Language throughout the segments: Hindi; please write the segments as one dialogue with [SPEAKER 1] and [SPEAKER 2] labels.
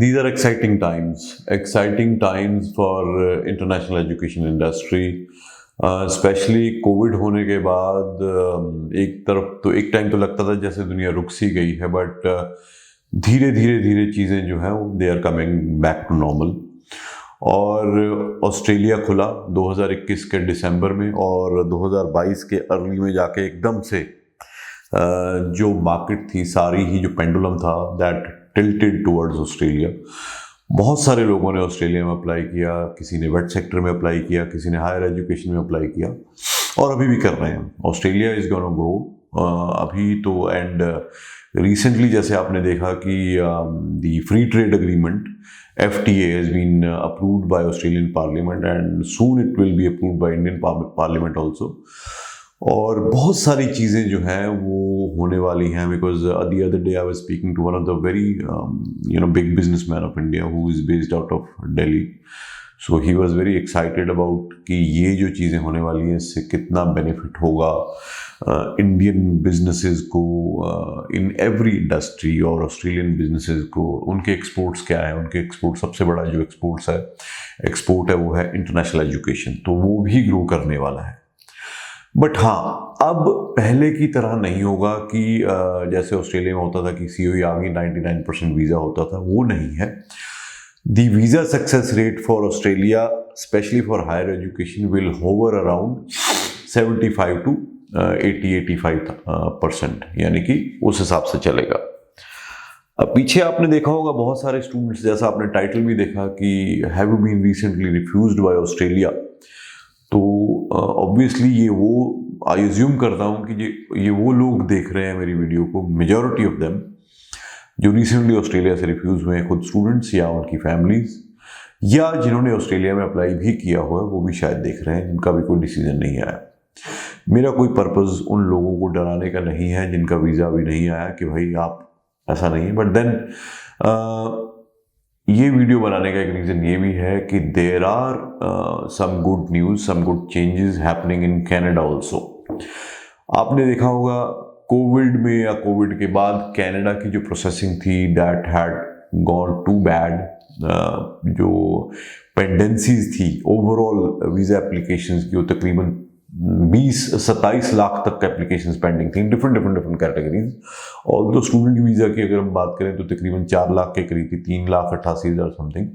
[SPEAKER 1] These are exciting times for international education industry. Specially Covid होने के बाद एक तरफ तो एक टाइम तो लगता था जैसे दुनिया रुक सी गई है, बट धीरे धीरे चीज़ें जो हैं they are coming back to normal. और ऑस्ट्रेलिया खुला 2021 के दिसंबर में, और 2022 के अर्ली में जाके एकदम से जो मार्केट थी सारी ही, जो पेंडुलम था दैट टिल्टेड टुवर्ड्स ऑस्ट्रेलिया। बहुत सारे लोगों ने ऑस्ट्रेलिया में अप्लाई किया, किसी ने वेट सेक्टर में अप्लाई किया, किसी ने हायर एजुकेशन में अप्लाई किया, और अभी भी कर रहे हैं। ऑस्ट्रेलिया इज गोना ग्रो अभी तो। एंड रिसेंटली जैसे आपने देखा कि the free trade agreement FTA has been approved by Australian Parliament, and soon it will be approved by Indian Parliament also. और बहुत सारी चीज़ें जो हैं वो होने वाली हैं, because the other day I was speaking to one of the very big businessman of India who is based out of Delhi. So he was very excited about कि ये जो चीज़ें होने वाली हैं इससे कितना बेनिफिट होगा इंडियन बिजनेसेस को इन एवरी इंडस्ट्री, और ऑस्ट्रेलियन बिजनेसेस को। उनके एक्सपोर्ट्स क्या है, उनके एक्सपोर्ट सबसे बड़ा जो एक्सपोर्ट है वो है इंटरनेशनल एजुकेशन, तो वो भी ग्रो करने वाला है। बट हाँ, अब पहले की तरह नहीं होगा कि जैसे ऑस्ट्रेलिया में होता था कि COE आ गई 99% वीज़ा होता था, वो नहीं है। The visa success rate for Australia specially for higher education will hover around 75 to 80-85%, यानी कि उस हिसाब से चलेगा। अब पीछे आपने देखा होगा बहुत सारे स्टूडेंट्स, जैसा आपने टाइटल भी देखा कि have you been recently refused by Australia, तो ऑब्वियसली ये वो आई अज्यूम करता हूँ कि ये वो लोग देख रहे हैं मेरी वीडियो को, मेजॉरिटी ऑफ देम, जो रिसेंटली ऑस्ट्रेलिया से रिफ्यूज हुए हैं, खुद स्टूडेंट्स या उनकी फैमिलीज, या जिन्होंने ऑस्ट्रेलिया में अप्लाई भी किया हुआ है वो भी शायद देख रहे हैं, जिनका भी कोई डिसीजन नहीं आया। मेरा कोई पर्पज़ उन लोगों को डराने का नहीं है जिनका वीज़ा अभी नहीं आया कि भाई आप ऐसा नहीं है। बट देन ये वीडियो बनाने का एक रीज़न ये भी है कि there are some good news, some good changes happening in Canada also. आपने देखा होगा कोविड में या कोविड के बाद कनाडा की जो प्रोसेसिंग थी that had gone to bad. जो पेंडेंसीज थी ओवरऑल वीज़ा एप्लीकेशंस की, वो तकरीबन 27 लाख तक एप्लीकेशंस पेंडिंग थी, डिफरेंट कैटेगरीज। और जो स्टूडेंट वीज़ा की अगर हम बात करें तो तकरीबन 4 लाख के करीब थी, 3,88,000 समथिंग।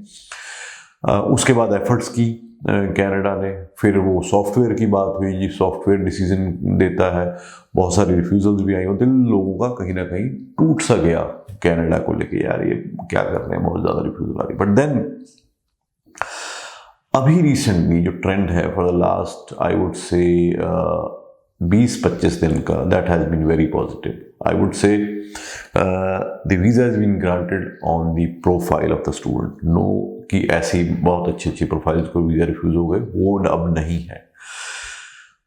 [SPEAKER 1] उसके बाद एफर्ट्स की कनाडा ने, फिर वो सॉफ्टवेयर की बात हुई जी, सॉफ्टवेयर डिसीजन देता है, बहुत सारी रिफ्यूजल्स भी आई, और दिल लोगों का कहीं ना कहीं टूट सा गया कनाडा को लेके, यार ये क्या कर रहे हैं, बहुत ज़्यादा रिफ्यूजल आ रही। बट देन अभी रिसेंटली जो ट्रेंड है for the last I would say 20-25 दिन का, that has been very positive. I would say the visa has been granted on the profile of the student. No कि ऐसी बहुत अच्छी प्रोफाइल्स को वीज़ा रिफ्यूज़ हो गए, वो अब नहीं है।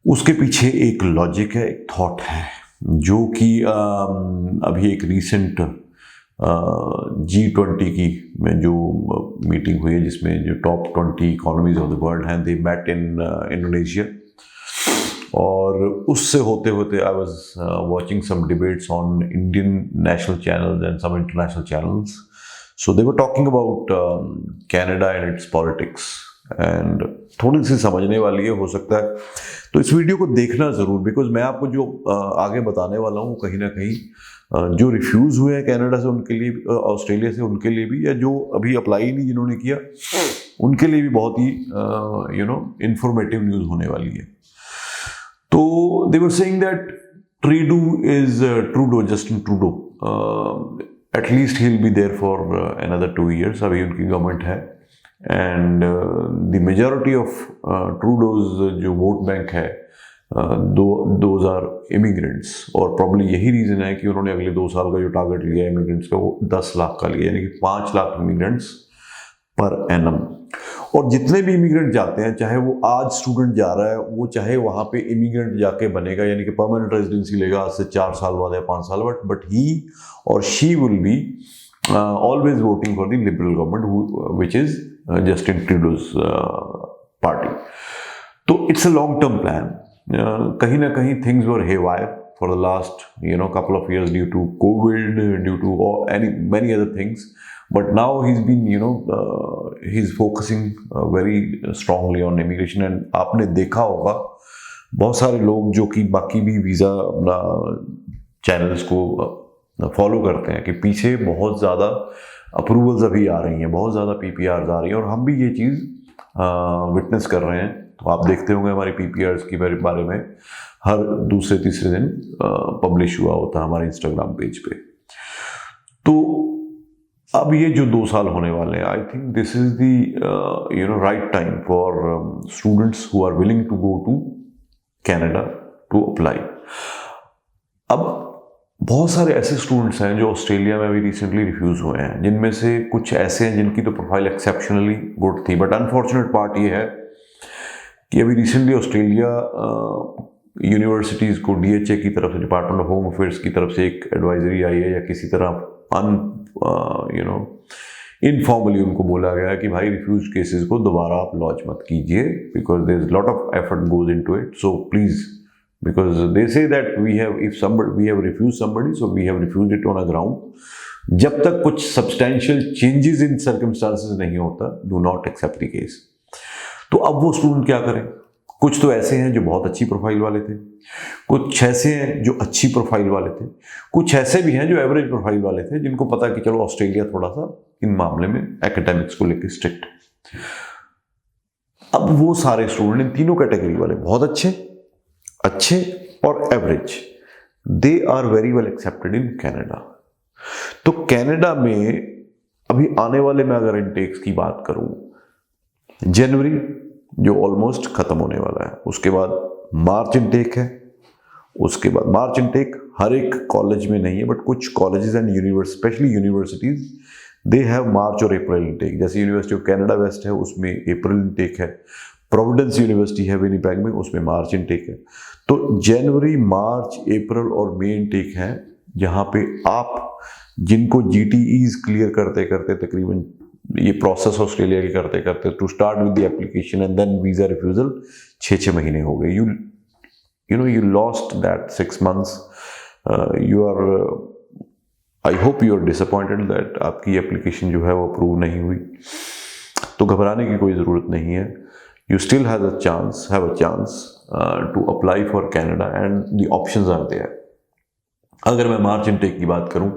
[SPEAKER 1] उसके पीछे एक लॉजिक है, एक थॉट है, जो कि अभी एक रिसेंट G20 की में जो मीटिंग हुई है, जिसमें जो top 20 economies of the world हैं, दे मेट इन इंडोनेशिया। और उससे होते होते I was watching some debates on Indian national channels and some international channels. So they were talking about Canada and its politics, and थोड़ी सी समझने वाली है, हो सकता है तो इस वीडियो को देखना ज़रूर, बिकॉज मैं आपको जो आगे बताने वाला हूँ कहीं ना कहीं जो रिफ्यूज़ हुए हैं कनाडा से उनके लिए, ऑस्ट्रेलिया से उनके लिए भी, या जो अभी अप्लाई नहीं जिन्होंने किया उनके लिए भी बहुत ही इंफॉर्मेटिव न्यूज़ होने वाली है। तो they were saying that Trudeau, Justin Trudeau, at least he will be there for another 2 years। अभी उनकी गवर्नमेंट है, and the majority of Trudeau's जो वोट बैंक है दोज आर इमिग्रेंट्स। और प्रॉब्लम यही रीज़न है कि उन्होंने अगले 2 साल का जो टारगेट लिया है इमिग्रेंट्स का, वो 10 लाख का लिया, यानी कि 5 लाख इमिग्रेंट्स पर एनम। और जितने भी इमिग्रेंट जाते हैं, चाहे वो आज स्टूडेंट जा रहा है, वो चाहे वहाँ पे इमिग्रेंट जाके बनेगा, यानी कि परमानेंट रेजिडेंसी लेगा आज से 4 साल बाद या 5 साल बाद, बट ही और she will be always voting for the liberal government, which is Justin Trudeau's party. तो it's a long term plan. कहीं ना कहीं things were haywire for the last couple of years due to COVID, due to many other things. But now he's been he's focusing very strongly on immigration. And आपने देखा होगा बहुत सारे लोग जो कि बाकी भी वीज़ा अपना चैनल्स को फॉलो करते हैं कि पीछे बहुत ज़्यादा अप्रूवल्स अभी आ रही हैं, बहुत ज़्यादा PPRs आ रही हैं, और हम भी ये चीज़ विटनेस कर रहे हैं। तो आप देखते होंगे हमारी PPRs के बारे में हर दूसरे तीसरे दिन पब्लिश हुआ होता है हमारे इंस्टाग्राम पेज पे। तो अब ये जो 2 साल होने वाले हैं, I think this is the right time for students who are willing to go to Canada to apply. अब बहुत सारे ऐसे स्टूडेंट्स हैं जो ऑस्ट्रेलिया में अभी रिसेंटली रिफ्यूज़ हुए हैं, जिनमें से कुछ ऐसे हैं जिनकी तो प्रोफाइल एक्सेप्शनली गुड थी, बट अनफॉर्चुनेट पार्ट ये है कि अभी रिसेंटली ऑस्ट्रेलिया यूनिवर्सिटीज़ को DHA की तरफ से, डिपार्टमेंट ऑफ होम अफेयर्स की तरफ से एक एडवाइजरी आई है, या किसी तरह इनफॉर्मली उनको बोला गया है कि भाई रिफ्यूज केसेस को दोबारा आप लॉन्च मत कीजिए, because there is lot of effort goes into it, so please, because they say that we have refused somebody, so we have refused it on a ground. जब तक कुछ substantial changes in circumstances नहीं होता, do not accept the case. तो अब वो स्टूडेंट क्या करें? कुछ तो ऐसे हैं जो बहुत अच्छी प्रोफाइल वाले थे, कुछ ऐसे हैं जो अच्छी प्रोफाइल वाले थे, कुछ ऐसे भी हैं जो एवरेज प्रोफाइल वाले थे, जिनको पता कि चलो ऑस्ट्रेलिया थोड़ा सा इन मामले में एकेडमिक्स को लेकर स्ट्रिक्ट। अब वो सारे स्टूडेंट, इन तीनों कैटेगरी वाले, बहुत अच्छे और average, they are very well accepted in Canada. तो कनाडा में अभी आने वाले, मैं अगर इनटेक्स की बात करूं, जनवरी जो ऑलमोस्ट खत्म होने वाला है, उसके बाद मार्च इनटेक है, उसके बाद मार्च इनटेक हर एक कॉलेज में नहीं है, बट कुछ colleges and specially universities they have March और अप्रैल इनटेक। जैसे यूनिवर्सिटी ऑफ कनाडा वेस्ट है, उसमें अप्रैल इनटेक है, प्रोविडेंस यूनिवर्सिटी है विनिपेग में, उसमें मार्च इनटेक है। तो जनवरी, मार्च, अप्रैल और मई इनटेक है, जहाँ पे आप जिनको GTEs क्लियर करते करते तकरीबन ये प्रोसेस ऑस्ट्रेलिया के करते करते to start with the application and then visa refusal 6 महीने हो गए। You lost that 6 months। You are, I hope you are disappointed that आपकी एप्लीकेशन जो है वो अप्रूव नहीं हुई। तो घबराने की कोई ज़रूरत नहीं है। You still have a chance to apply for Canada and the options are there. अगर मैं मार्च इनटेक की बात करूं,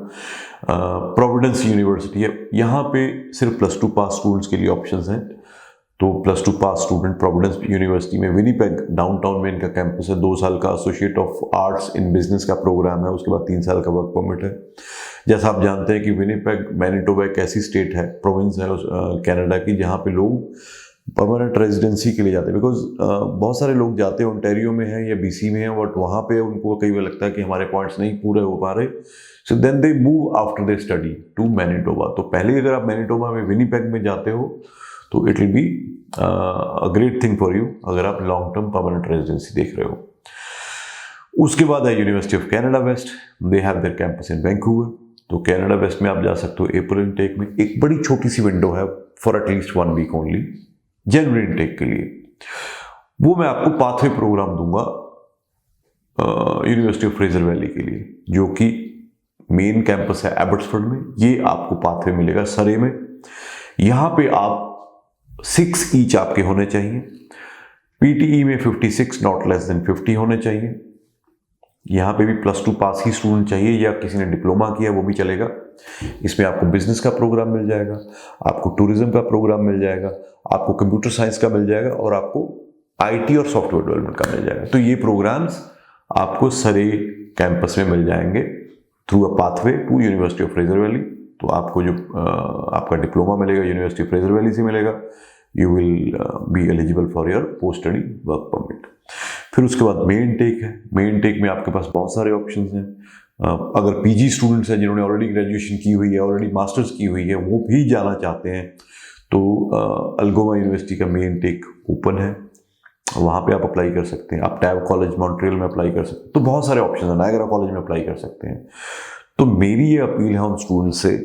[SPEAKER 1] प्रोविडेंस यूनिवर्सिटी है, यहाँ पे सिर्फ +2 पास स्टूडेंट्स के लिए ऑप्शंस हैं। तो +2 पास स्टूडेंट प्रोविडेंस यूनिवर्सिटी में, विनिपेग डाउनटाउन में इनका कैंपस है, 2 साल का associate of arts in business का प्रोग्राम है, उसके बाद 3 साल का वर्क परमिट है। जैसा आप जानते हैं कि विनिपेग मैनिटोबा एक ऐसी स्टेट है, प्रोविंस है कनाडा की, जहाँ पे लोग परमानेंट रेजिडेंसी के लिए जाते हैं, बिकॉज बहुत सारे लोग जाते हैं, ओंटारियो में हैं या BC में हैं, बट वहाँ पे उनको कई बार लगता है कि हमारे पॉइंट्स नहीं पूरे हो पा रहे, so then they move after they study to Manitoba. तो पहले अगर आप मैनिटोबा में विनिपेग में जाते हो तो it will be a great thing for you, अगर आप लॉन्ग टर्म परमानेंट रेजिडेंसी देख रहे हो। उसके बाद है university of Canada west, they have there campus in Vancouver. तो कनाडा वेस्ट में आप जा सकते हो अप्रैल इनटेक में, एक बड़ी छोटी सी विंडो है for at least 1 week only January intake के लिए। वो मैं आपको पाथवे प्रोग्राम दूंगा यूनिवर्सिटी ऑफ फ्रेजर वैली के लिए, जो कि मेन कैंपस है एबट्सफोर्ड में। ये आपको पाथवे मिलेगा सरे में। यहाँ पे आप 6 ईच आपके होने चाहिए, PTE में 56 नॉट लेस देन 50 होने चाहिए। यहाँ पे भी +2 पास ही स्टूडेंट चाहिए, या किसी ने डिप्लोमा किया वो भी चलेगा। इसमें आपको बिजनेस का प्रोग्राम मिल जाएगा, आपको टूरिज्म का प्रोग्राम मिल जाएगा, आपको कंप्यूटर साइंस का मिल जाएगा, और आपको IT और सॉफ्टवेयर डेवलपमेंट का मिल जाएगा। तो ये प्रोग्राम्स आपको सरे कैंपस में मिल जाएंगे through a pathway to university of Fraser Valley. तो आपको जो आपका डिप्लोमा मिलेगा यूनिवर्सिटी ऑफ फ्रेजर वैली से मिलेगा, you will be eligible for your post study work permit. फिर उसके बाद मेन टेक है। मेन टेक में आपके पास बहुत सारे ऑप्शंस हैं। अगर PG स्टूडेंट्स हैं जिन्होंने ऑलरेडी ग्रेजुएशन की हुई है, ऑलरेडी मास्टर्स की हुई है, वो भी जाना चाहते हैं, तो अल्गोमा यूनिवर्सिटी का मेन टेक ओपन है, वहाँ पे आप अप्लाई कर सकते हैं। आप टैब कॉलेज मॉन्ट्रियल में अप्लाई कर सकते हैं। तो बहुत सारे ऑप्शन हैं, नायगरा कॉलेज में अप्लाई कर सकते हैं। तो मेरी ये अपील है उन स्टूडेंट्स से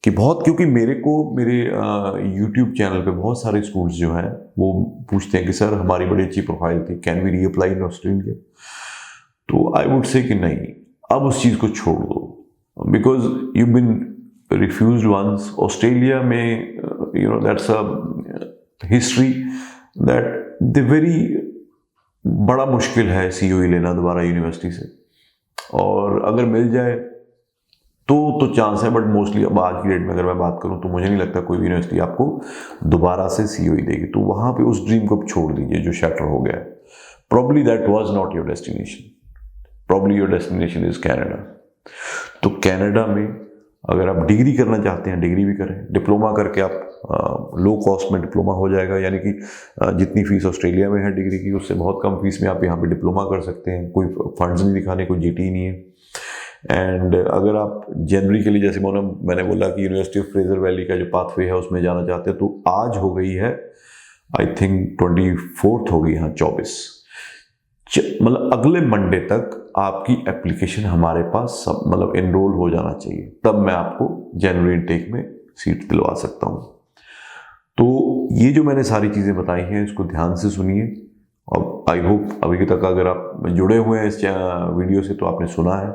[SPEAKER 1] कि क्योंकि मेरे YouTube चैनल पे बहुत सारे स्टूडेंट्स जो हैं वो पूछते हैं कि सर हमारी बड़ी अच्छी प्रोफाइल थी, can we reapply in Australia. तो आई वुड से कि नहीं, अब उस चीज़ को छोड़ दो, because you been refused once. Australia में that's a history that the very बड़ा मुश्किल है COE लेना दोबारा यूनिवर्सिटी से, और अगर मिल जाए तो चांस है, बट मोस्टली अब आज की डेट में अगर मैं बात करूं तो मुझे नहीं लगता कोई भी यूनिवर्सिटी आपको दोबारा से COE देगी। तो वहां पे उस ड्रीम को छोड़ दीजिए जो शटर हो गया। Probably that was not your destination, probably your destination is Canada. तो कनाडा में अगर आप डिग्री करना चाहते हैं, डिग्री भी करें, डिप्लोमा करके आप लो कॉस्ट में डिप्लोमा हो जाएगा, यानी कि जितनी फीस ऑस्ट्रेलिया में है डिग्री की उससे बहुत कम फीस में आप यहाँ पे डिप्लोमा कर सकते हैं, कोई फंड्स नहीं दिखाने, कोई GT नहीं है। एंड अगर आप जनवरी के लिए, जैसे मैंने बोला कि यूनिवर्सिटी ऑफ फ्रेजर वैली का जो पाथवे है उसमें जाना चाहते हैं, तो आज हो गई है आई थिंक 24 हो गई, हाँ 24, मतलब अगले मंडे तक आपकी एप्लीकेशन हमारे पास सब मतलब एनरोल हो जाना चाहिए, तब मैं आपको जनवरी इनटेक में सीट दिलवा सकता हूँ। तो ये जो मैंने सारी चीज़ें बताई हैं इसको ध्यान से सुनिए, और आई होप अभी तक अगर आप जुड़े हुए हैं इस वीडियो से तो आपने सुना है,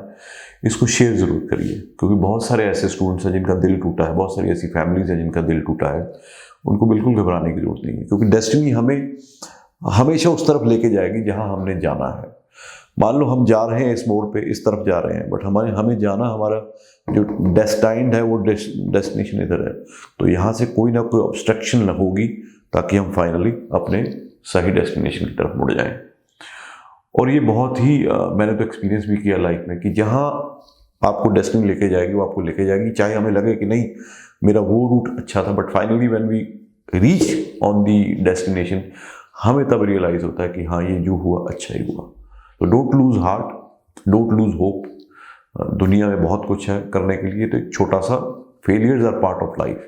[SPEAKER 1] इसको शेयर ज़रूर करिए, क्योंकि बहुत सारे ऐसे स्टूडेंट्स हैं जिनका दिल टूटा है, बहुत सारी ऐसी फैमिलीज हैं जिनका दिल टूटा है। उनको बिल्कुल घबराने की जरूरत नहीं है, क्योंकि डेस्टिनी हमें हमेशा उस तरफ लेके जाएगी जहां हमने जाना है। मान लो हम जा रहे हैं इस मोड़ पे, इस तरफ जा रहे हैं, बट हमें जाना, हमारा जो डेस्टाइंड है वो डेस्टिनेशन इधर है, तो यहाँ से कोई ना कोई ऑब्स्ट्रक्शन न होगी ताकि हम फाइनली अपने सही डेस्टिनेशन की तरफ मुड़ जाएं। और ये बहुत ही मैंने तो एक्सपीरियंस भी किया लाइफ में कि जहाँ आपको डेस्टिनी लेके जाएगी वो आपको लेके जाएगी, चाहे हमें लगे कि नहीं मेरा वो रूट अच्छा था, but finally when we reach on the destination हमें तब रियलाइज होता है कि हाँ ये जो हुआ अच्छा ही हुआ। तो don't lose heart, don't lose hope. दुनिया में बहुत कुछ है करने के लिए, तो एक छोटा सा failures are part of life,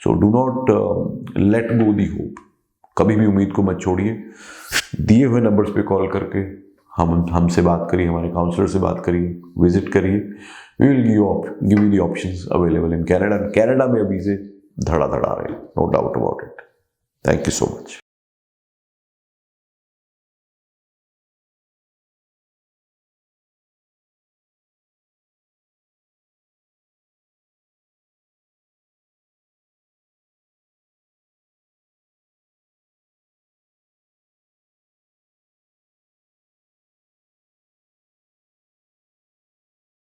[SPEAKER 1] so do not let go the hope. कभी भी उम्मीद को मत छोड़िए। दिए हुए नंबर्स पे कॉल करके हमसे बात करिए, हमारे काउंसलर से बात करिए, विजिट करिए। We will give you the options available in Canada. Canada में अभी से धड़ा आ रहे हैं, no doubt about it. Thank you so much.